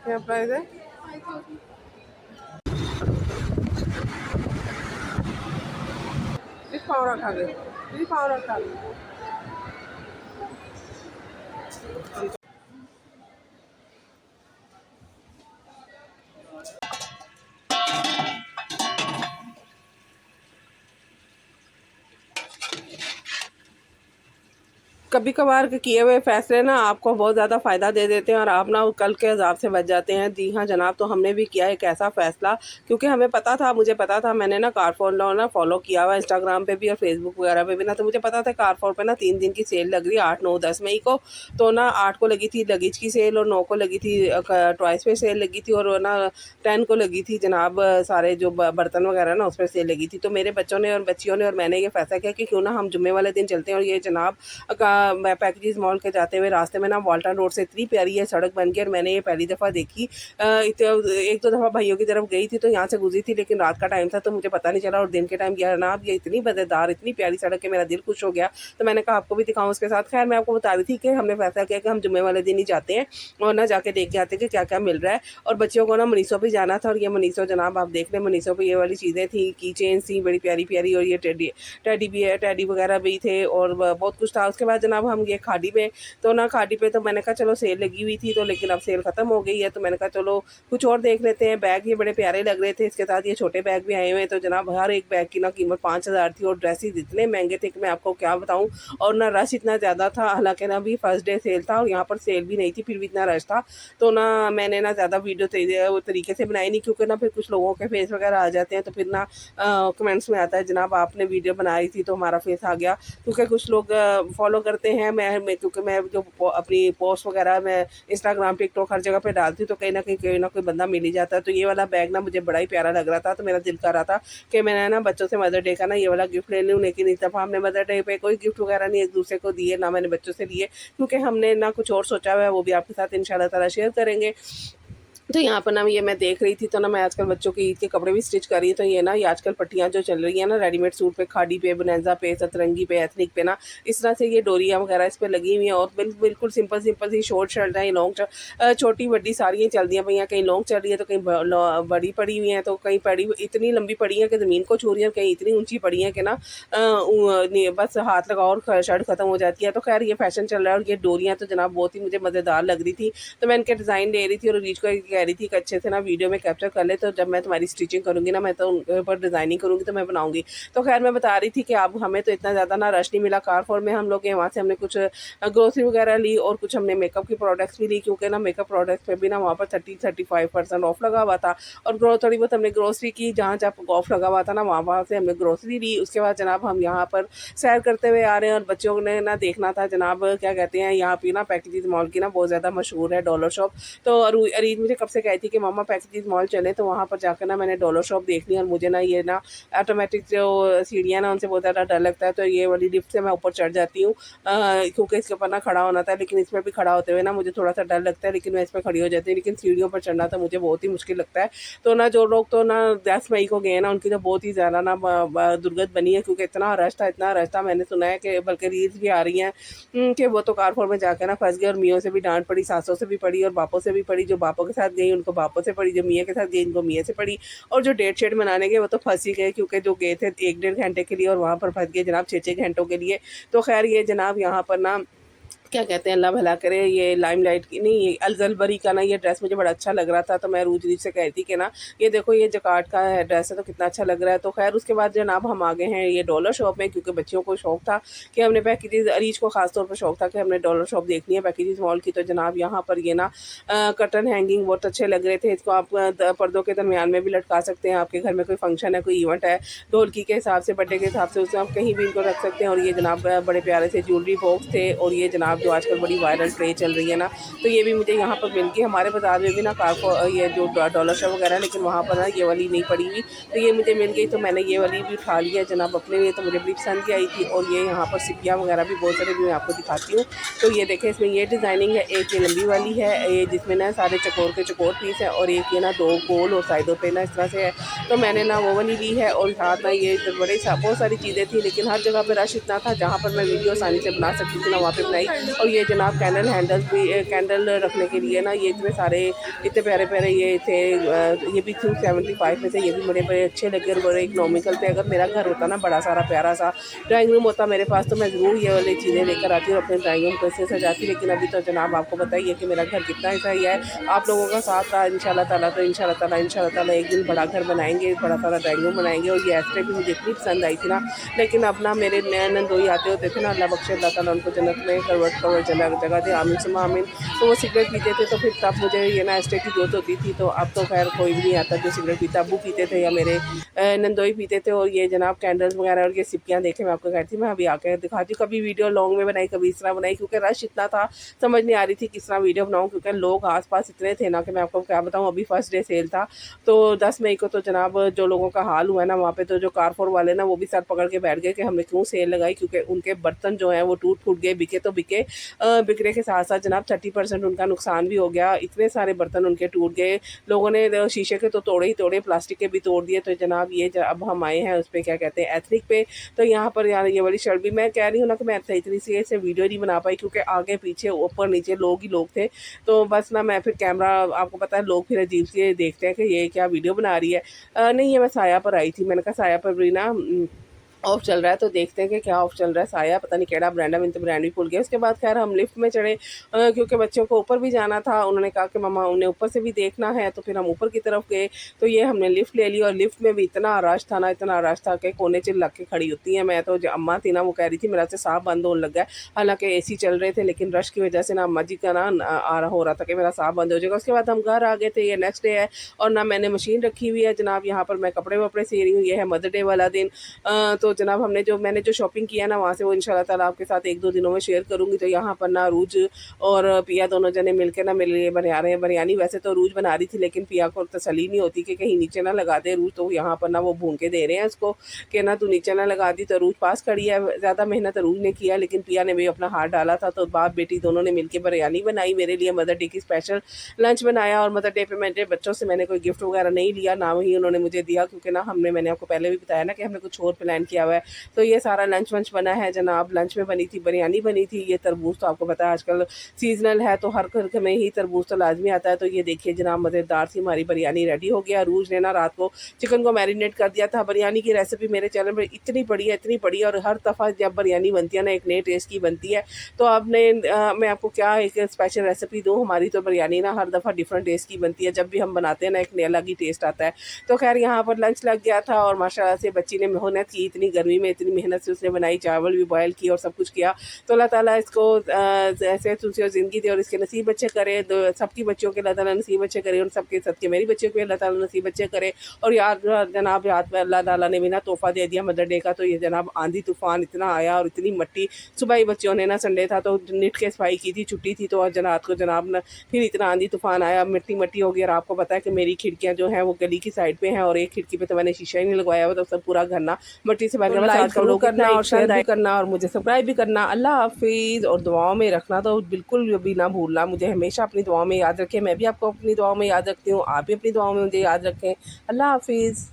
क्या प्राइस है? फिर पाँव रखा गया, फिर पाँव रखा गया। कभी कभार के किए हुए फैसले ना आपको बहुत ज़्यादा फ़ायदा दे देते हैं और आप ना कल के अज़ाब से बच जाते हैं। जी हाँ जनाब, तो हमने भी किया एक ऐसा फ़ैसला, क्योंकि हमें पता था, मुझे पता था, मैंने ना कारफोर लो ना फॉलो किया हुआ इंस्टाग्राम पे भी और फेसबुक वगैरह पे भी ना, तो मुझे पता था कारफोर पे ना 3 दिन की सेल लग रही है, 8, 9, 10 मई को। तो ना 8 को लगी थी लगेज की सेल और 9 को लगी थी टॉयस पे सेल लगी थी और ना 10 को लगी थी जनाब सारे जो बर्तन वगैरह ना उस पर सेल लगी थी। तो मेरे बच्चों ने और बच्चियों ने और मैंने ये फ़ैसला किया कि क्यों ना हम जुम्मे वाले दिन चलते हैं। और ये जनाब मैं पैकेजेस मॉल के जाते हुए रास्ते में ना वाल्टन रोड से इतनी प्यारी है सड़क बन गई और मैंने ये पहली दफ़ा देखी। एक दो दफ़ा भाइयों की तरफ गई थी तो यहाँ से गुजरी थी, लेकिन रात का टाइम था तो मुझे पता नहीं चला। और दिन के टाइम गया जनाब, ये इतनी मज़ेदार इतनी प्यारी सड़क है, मेरा दिल खुश हो गया। तो मैंने कहा आपको भी दिखाऊँ उसके साथ। खैर मैं आपको बता रही थी कि हमने फैसला किया कि हम जुम्मे वाले दिन ही जाते हैं और ना जाके देख के आते हैं कि क्या क्या मिल रहा है। और बच्चियों को ना मनीषो भी जाना था और ये मनीषो जनाब आप देख लें, मनीषो पे ये वाली चीज़ें थी, की चेन थी बड़ी प्यारी प्यारी, और ये टेडी भी है, टेडी वगैरह भी थे और बहुत कुछ था। उसके बाद जनाब हम ये खाड़ी पे, तो ना खाड़ी पे तो मैंने कहा चलो सेल लगी हुई थी तो, लेकिन अब सेल ख़त्म हो गई है तो मैंने कहा चलो कुछ और देख लेते हैं। बैग ये बड़े प्यारे लग रहे थे, इसके साथ ये छोटे बैग भी आए हुए हैं। तो जनाब हर एक बैग की ना कीमत 5,000 थी और ड्रेसेस इतने महंगे थे कि मैं आपको क्या बताऊँ। और ना रश इतना ज़्यादा था, हालांकि ना अभी फर्स्ट डे सेल था और यहाँ पर सेल भी नहीं थी, फिर भी इतना रश था। तो ना मैंने ना ज़्यादा वीडियो वो तरीके से बनाई नहीं, क्योंकि ना फिर कुछ लोगों के फेस वगैरह आ जाते हैं तो फिर ना कमेंट्स में आता है जनाब आपने वीडियो बनाई थी तो हमारा फेस आ गया। क्योंकि कुछ लोग फॉलो करते हैं, मैं क्योंकि मैं जो अपनी पोस्ट वगैरह मैं इंस्टाग्राम टिकटॉक हर जगह पे डालती हूँ तो कहीं ना कहीं कोई ना कोई बंदा मिल ही जाता है। तो ये वाला बैग ना मुझे बड़ा ही प्यारा लग रहा था, तो मेरा दिल कर रहा था कि मैंने ना बच्चों से मदर डे का ना ये वाला गिफ्ट ले लूँ। लेकिन इस दफ़ा हमने मदर डे पे कोई गिफ्ट वगैरह नहीं एक दूसरे को दिए, ना मैंने बच्चों से लिए, क्योंकि हमने ना कुछ और सोचा हुआ है, वो भी आपके साथ इंशाल्लाह ताला शेयर करेंगे। तो यहाँ पर ना ये मैं देख रही थी तो ना मैं आजकल बच्चों के ईद के कपड़े भी स्टिच कर रही हूँ। तो ये ना ये आजकल पट्टियाँ जो चल रही हैं ना रेडीमेड सूट पे, खाड़ी पे, बोनेंजा पे, सतरंगी पे, एथनिक पे ना इस तरह से ये डोरियाँ वगैरह इस पे लगी हुई हैं। और बिल्कुल सिंपल सिंपल सी शॉर्ट शर्ट है, लॉन्ग छोटी बड़ी सारी चल दी हैं भैया, कहीं लॉन्ग चल रही है तो कहीं बड़ी पड़ी हुई हैं, तो कहीं पड़ी इतनी लंबी पड़ी हैं कि ज़मीन को छू रही है, कहीं इतनी ऊंची पड़ी हैं कि ना बस हाथ लगाओ और शर्ट ख़त्म हो जाती है। तो खैर ये फैशन चल रहा है और ये डोरियाँ तो जनाब बहुत ही मुझे मज़ेदार लग रही थी। तो मैं इनके डिज़ाइन ले रही थी और रीच को कह रही थी कि अच्छे से ना वीडियो में कैप्चर कर ले, तो जब मैं तुम्हारी स्टिचिंग करूँगी ना मैं तो उनके ऊपर डिज़ाइनिंग करूँगी तो मैं बनाऊँगी। तो खैर मैं बता रही थी कि अब हमें तो इतना ज़्यादा ना रश नहीं मिला कारफोर में, हम लोग गए वहाँ से हमने कुछ ग्रोसरी वगैरह ली और कुछ हमने मेकअप की प्रोडक्ट्स भी ली, क्योंकि ना मेकअप प्रोडक्ट्स पे भी ना वहाँ पर 30-35% ऑफ लगा हुआ था। और थोड़ी बहुत हमने ग्रोसरी की, जहाँ जहाँ ऑफ लगा हुआ था ना वहाँ से हमने ग्रोसरी ली। उसके बाद जनाब हम यहाँ पर सैर करते हुए आ रहे हैं और बच्चों ने ना देखना था जनाब क्या कहते हैं यहाँ पे ना पैकेजेस मॉल की ना बहुत ज़्यादा मशहूर है डॉलर शॉप। तो अरीज मुझे कब से कहती थी कि मामा पैकेजेस मॉल चले, तो वहाँ पर जाकर ना मैंने डॉलर शॉप देख ली। और मुझे ना ये ना ऑटोमेटिक जो सीढ़ियाँ ना उनसे बहुत ज़्यादा डर लगता है, तो ये वाली लिफ्ट से मैं ऊपर चढ़ जाती हूँ क्योंकि इसके ऊपर ना खड़ा होना था, लेकिन इसमें भी खड़ा होते हुए ना मुझे थोड़ा सा डर लगता है, लेकिन मैं इस पर खड़ी हो जाती हूँ। लेकिन सीढ़ियों पर चढ़ना तो मुझे बहुत ही मुश्किल लगता है। तो ना जो लोग तो ना 10 मई को गए ना उनकी तो बहुत ही ज़्यादा ना दुर्गत बनी है, क्योंकि इतना रश था। मैंने सुना है कि बल्कि रील्स भी आ रही हैं कि वो तो कारफोर में जाकर ना फंस गए और मियों से भी डांट पड़ी, सासों से भी पड़ी और बापों से भी पड़ी। जो बापों के साथ गई उनको बापों से पड़ी, जो मियाँ के साथ गई उनको मियाँ से पड़ी, और जो डेट शेट मनाने गए वो तो फंस ही गए, क्योंकि जो गए थे 1-1.5 घंटे के लिए और वहाँ पर फंस गए जनाब 6-6 घंटों के लिए। तो खैर ये जनाब यहाँ पर ना क्या कहते हैं, अल्लाह भला करे, ये लाइमलाइट की नहीं, ये अलजलबरी का ना ये ड्रेस मुझे बड़ा अच्छा लग रहा था। तो मैं रूज से कह रही थी कि ना ये देखो ये जकार्ड का है ड्रेस है तो कितना अच्छा लग रहा है। तो खैर उसके बाद जनाब हम आ गए हैं ये डॉलर शॉप में, क्योंकि बच्चियों को शौक था कि हमने पैकेजेस, अरीज को खासतौर पर शौक था कि हमने डॉलर शॉप देखनी है पैकेजेस मॉल की। तो जनाब यहाँ पर ये ना कर्टन हैंगिंग बहुत अच्छे लग रहे थे। इसको आप पर्दों के दरमियान में भी लटका सकते हैं, आपके घर में कोई फंक्शन है, कोई इवेंट है, ढोलकी के हिसाब से, बर्थडे के हिसाब से, उसमें आप कहीं भी इनको रख सकते हैं। और ये जनाब बड़े प्यारे से ज्वेलरी बॉक्स थे। और ये जनाब जो आजकल बड़ी वायरल ट्रे चल रही है ना, तो ये भी मुझे यहाँ पर मिल गई। हमारे बाजार में भी ना कारफो ये जो डॉलर शॉप वगैरह है, लेकिन वहाँ पर ना ये वाली नहीं पड़ी हुई, तो ये मुझे मिल गई। तो मैंने ये वाली भी उठा लिया जनाब अपने लिए, तो मुझे बड़ी पसंद की आई थी। और ये यहाँ पर सिपियाँ वगैरह भी बहुत सारे भी मैं आपको दिखाती हूँ। तो ये देखें इसमें ये डिज़ाइनिंग है, एक ये लंबी वाली है ये जिसमें ना सारे चकोर के चकोर पीस है, और एक ये ना 2 गोल और साइडों पे ना इस तरह से है। तो मैंने ना वो वाली ली है। और साथ ना ये बहुत सारी चीज़ें थी, लेकिन हर जगह पर रश इतना था, जहाँ पर मैं वीडियो आसानी से बना सकती थी ना वहाँ पे बनाई। और ये जनाब कैंडल हैंडल्स भी कैंडल रखने के लिए ना ये इतने सारे इतने प्यारे प्यारे ये थे। ये भी 275 में थे। ये भी बड़े बड़े अच्छे लगे और बड़े इकोनॉमिकल थे। अगर मेरा घर होता ना बड़ा सारा प्यारा सा ड्राइंग रूम होता मेरे पास तो मैं ज़रूर ये वाली चीज़ें लेकर आती और अपने ड्राइंग रूम को इससे सजाती। लेकिन अभी तो जनाब आपको बताइए कि मेरा घर कितना ऐसा ही है। आप लोगों का साथ रहा इंशाल्लाह ताला तो इंशाल्लाह ताला एक दिन बड़ा घर बनाएंगे, बड़ा सारा ड्राइंग रूम बनाएंगे। और ये ऐसे भी मुझे इतनी पसंद आई थी ना। लेकिन अब ना मेरे नए नंदोई आते होते थे ना, अल्लाह बख्शे अल्लाह ताला उनको जन्नत में करवट जगह दे, आमीन सुम्मा आमीन। तो वो सिगरेट पीते थे तो फिर तब मुझे ये ना एस्टेट की जरूरत होती थी। तो अब तो खैर कोई भी नहीं आता जो सिगरेट पीता। अबू पीते थे या मेरे नंदोई पीते थे। और ये जनाब कैंडल्स वगैरह और ये सिप्पियाँ देखे मैं आपको कहती मैं अभी आकर दिखाती हूँ। कभी वीडियो लॉन्ग में बनाई, कभी इस तरह बनाई, क्योंकि रश इतना था समझ नहीं आ रही थी किस तरह वीडियो बनाऊँ, क्योंकि लोग आसपास इतने थे ना कि मैं आपको क्या बताऊँ। अभी फर्स्ट डे सेल था तो 10 मई को तो जनाब जो लोगों का हाल हुआ है ना वहाँ पे, तो जो कारफोर वाले ना वो भी सर पकड़ के बैठ गए कि हमने क्यों सेल लगाई, क्योंकि उनके बर्तन जो हैं वो टूट फूट गए। बिके तो बिके, बिकने के साथ साथ जनाब 30% उनका नुकसान भी हो गया। इतने सारे बर्तन उनके टूट गए। लोगों ने शीशे के तो तोड़े ही तोड़े, प्लास्टिक के भी तोड़ दिए। तो जनाब ये अब हम आए हैं उस पर क्या कहते हैं एथनिक पे। तो यहाँ पर यार ये वाली शर्ट भी मैं कह रही हूँ ना कि मैं इतनी सी से वीडियो नहीं बना पाई, क्योंकि आगे पीछे ऊपर नीचे लोग ही लोग थे। तो बस ना मैं फिर कैमरा, आपको पता है लोग फिर अजीब से देखते हैं कि ये क्या वीडियो बना रही है। नहीं, ये मैं साया पर आई थी। मैंने कहा साया पर भी ना ऑफ चल रहा है तो देखते हैं कि क्या ऑफ चल रहा है। साया पता नहीं केड़ा ब्रांड है, मैंने तो ब्रांड भी भूल गया। उसके बाद खैर हम लिफ्ट में चढ़े, क्योंकि बच्चों को ऊपर भी जाना था। उन्होंने कहा कि मम्मा उन्हें ऊपर से भी देखना है, तो फिर हम ऊपर की तरफ गए। तो ये हमने लिफ्ट ले ली और लिफ्ट में भी इतना रश था ना, इतना रश था कि कोने चिल्ला के खड़ी होती हैं। मैं तो जो अम्मा थी ना वो कह रही थी मेरा से साफ बंद होने लगा है। हालांकि AC चल रहे थे, लेकिन रश की वजह से ना अम्मा जी का ना आ रहा हो रहा था कि मेरा साफ बंद हो जाएगा। उसके बाद हम घर आ गए थे। ये नेक्स्ट डे है और ना मैंने मशीन रखी हुई है जनाब। यहाँ पर मैं कपड़े वपड़े सी रही हूँ। ये है मदर डे वाला दिन। तो जनाब मैंने जो शॉपिंग किया ना वहाँ से वो इंशाल्लाह ताला आपके साथ 1-2 दिनों में शेयर करूँगी। तो यहाँ पर ना रूज और पिया दोनों जने मिलकर ना मेरे लिए बना रहे हैं बिरयानी। वैसे तो रूज बना रही थी, लेकिन पिया को तसल्ली नहीं होती कि कहीं नीचे ना लगा दे रूज। तो यहाँ पर ना वो भून के दे रहे हैं उसको कि ना तू नीचे ना लगा दी। तो रूज पास खड़ी है, ज़्यादा मेहनत रूज ने किया, लेकिन पिया ने भी अपना हाथ डाला था। तो बाप बेटी दोनों ने मिलकर बिरयानी बनाई मेरे लिए। मदर डे की स्पेशल लंच बनाया। और मदर डे पे मेरे बच्चों से मैंने कोई गिफ्ट वगैरह नहीं लिया, ना ही उन्होंने मुझे दिया, क्योंकि ना मैंने आपको पहले भी बताया ना कि हमने कुछ और प्लान किया हुआ है। तो ये सारा लंच वंच बना है जनाब। लंच में बनी थी बिरयानी बनी थी। ये तरबूज तो आपको पता है आजकल सीजनल है, तो हर घर में ही तरबूज तो लाजमी आता है। तो ये देखिए जनाब मज़ेदार सी हमारी बिरयानी रेडी हो गया। रूज ने ना रात को चिकन को मैरिनेट कर दिया था। बिरयानी की रेसिपी मेरे चैनल पर इतनी बड़ी है, इतनी बड़ी है, और हर दफ़ा जब बिरयानी बनती है ना एक नए टेस्ट की बनती है। तो मैं आपको क्या एक स्पेशल रेसिपी दूँ। हमारी तो बिरयानी ना हर दफ़ा डिफरेंट टेस्ट की बनती है। जब भी हम बनाते हैं ना एक नया अलग ही टेस्ट आता है। तो खैर यहाँ पर लंच लग गया था और माशाल्लाह से बच्ची ने मेहनत की, इतनी गर्मी में इतनी मेहनत से उसने बनाई, चावल भी बॉयल किया और सब कुछ किया। तो अल्लाह ताला इसको ऐसे तुझे ज़िंदगी दे और इसके नसीब अच्छे करे। सबकी बच्चियों के अल्लाह ताला नसीब अच्छे करे, और सबके सदके मेरी बच्चियों को अल्लाह ताला नसीब अच्छे करे। और यार जनाब रात में अल्लाह ताला ने भी ना तोहफ़ा दे दिया मदर डे का। तो ये जनाब आंधी तूफ़ान इतना आया और इतनी मट्टी। सुबह ही बच्चों ने ना संडे था तो निट के सफाई की थी, छुट्टी थी, तो रात को जनाब ना फिर इतना आंधी तूफ़ान आया, मिट्टी मट्टी हो गई। और आपको पता है कि मेरी खिड़कियाँ जो हैं वो गली की साइड पे हैं, और एक खिड़की पे तो मैंने शीशा ही नहीं लगवाया हुआ, तो सब पूरा घर ना मट्टी से भर गया। लाइक ज़रूर करना और शेयर भी करना और मुझे सब्सक्राइब भी करना। अल्लाह हाफिज़। और दुआओं में रखना तो बिल्कुल भी ना भूलना। मुझे हमेशा अपनी दुआओं में याद रखें। मैं भी आपको अपनी दुआओं में याद रखती हूँ, आप भी अपनी दुआओं में मुझे याद रखें। अल्लाह हाफिज़।